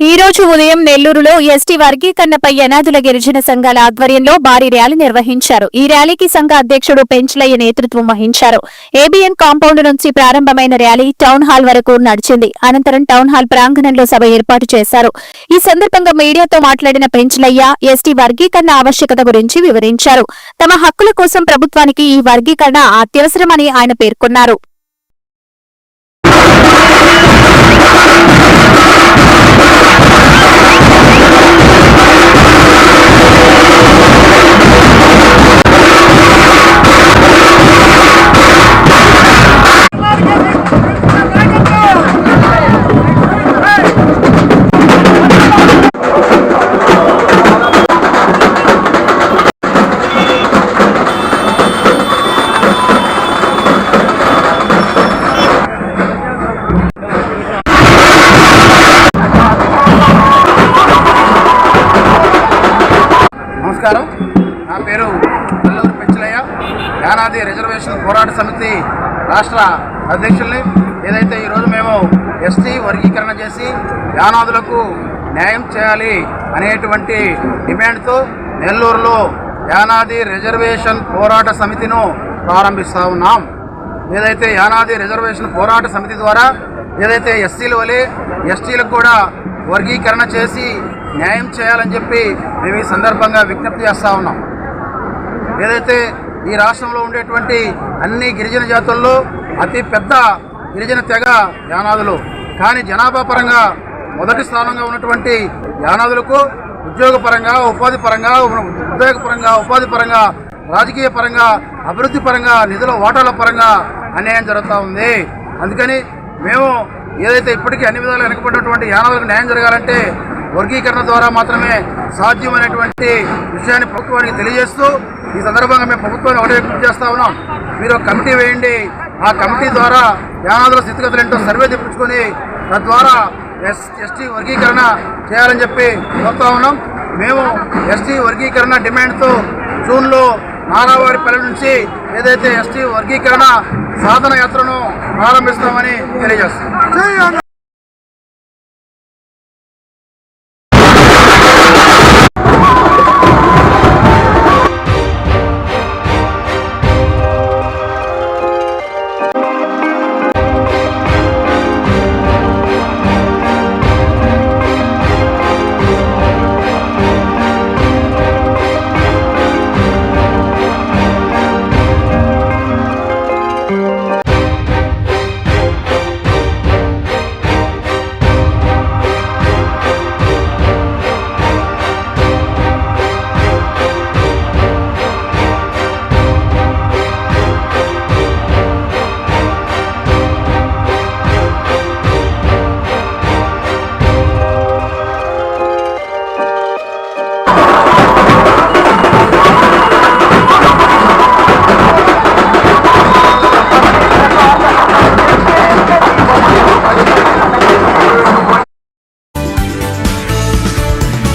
ఈ రోజు ఉదయం నెల్లూరులో ఎస్టీ వర్గీకరణపై అనాథుల గిరిజన సంఘాల ఆధ్వర్యంలో భారీ ర్యాలీ నిర్వహించారు. ఈ ర్యాలీకి సంఘ అధ్యక్షుడు పెంచలయ్య నేతృత్వం వహించారు. ఏబీఎన్ కాంపౌండ్ నుంచి ప్రారంభమైన ర్యాలీ టౌన్ హాల్ వరకు నడిచింది. అనంతరం టౌన్ హాల్ ప్రాంగణంలో సభ ఏర్పాటు చేశారు. ఈ సందర్భంగా మీడియాతో మాట్లాడిన పెంచలయ్య ఎస్టీ వర్గీకరణ ఆవశ్యకత గురించి వివరించారు. తమ హక్కుల కోసం ప్రభుత్వానికి ఈ వర్గీకరణ అత్యవసరమని ఆయన పేర్కొన్నారు. నమస్కారం, నా పేరు నెల్లూరు పెంచలయ్య. యానాది రిజర్వేషన్ పోరాట సమితి రాష్ట్ర అధ్యక్షుల్ని. ఏదైతే ఈరోజు మేము ఎస్టీ వర్గీకరణ చేసి యానాదులకు న్యాయం చేయాలి అనేటువంటి డిమాండ్తో నెల్లూరులో యానాది రిజర్వేషన్ పోరాట సమితిను ప్రారంభిస్తూ ఉన్నాం. ఏదైతే యానాది రిజర్వేషన్ పోరాట సమితి ద్వారా ఏదైతే ఎస్సీల వలె ఎస్టీలకు కూడా వర్గీకరణ చేసి న్యాయం చేయాలని చెప్పి మేము ఈ సందర్భంగా విజ్ఞప్తి చేస్తూ ఉన్నాం. ఏదైతే ఈ రాష్ట్రంలో ఉండేటువంటి అన్ని గిరిజన జాతుల్లో అతి పెద్ద గిరిజన తెగ యానాదులు. కానీ జనాభా పరంగా మొదటి స్థానంగా ఉన్నటువంటి యానాదులకు ఉద్యోగపరంగా ఉపాధి పరంగా రాజకీయ పరంగా అభివృద్ధి పరంగా నిధుల ఓటాల పరంగా అన్యాయం జరుగుతూ ఉంది. అందుకని మేము ఏదైతే ఇప్పటికీ అన్ని విధాలు వెనకబడినటువంటి యానాదులకు న్యాయం జరగాలంటే వర్గీకరణ ద్వారా మాత్రమే సాధ్యమైనటువంటి విషయాన్ని ప్రభుత్వానికి తెలియజేస్తూ ఈ సందర్భంగా మేము ప్రభుత్వాన్ని ఒకటే విజ్ఞప్తి చేస్తూ ఉన్నాం. మీరు ఒక కమిటీ వేయండి. ఆ కమిటీ ద్వారా యానాదుల స్థితిగతులు ఏంటో సర్వే తెప్పించుకొని తద్వారా ఎస్టీ వర్గీకరణ చేయాలని చెప్పి కోరుతా ఉన్నాం. మేము ఎస్టీ వర్గీకరణ డిమాండ్తో జూన్లో నారావారిపల్లి నుంచి ఏదైతే ఎస్టీ వర్గీకరణ సాధన యాత్రను ప్రారంభిస్తామని తెలియజేస్తాం.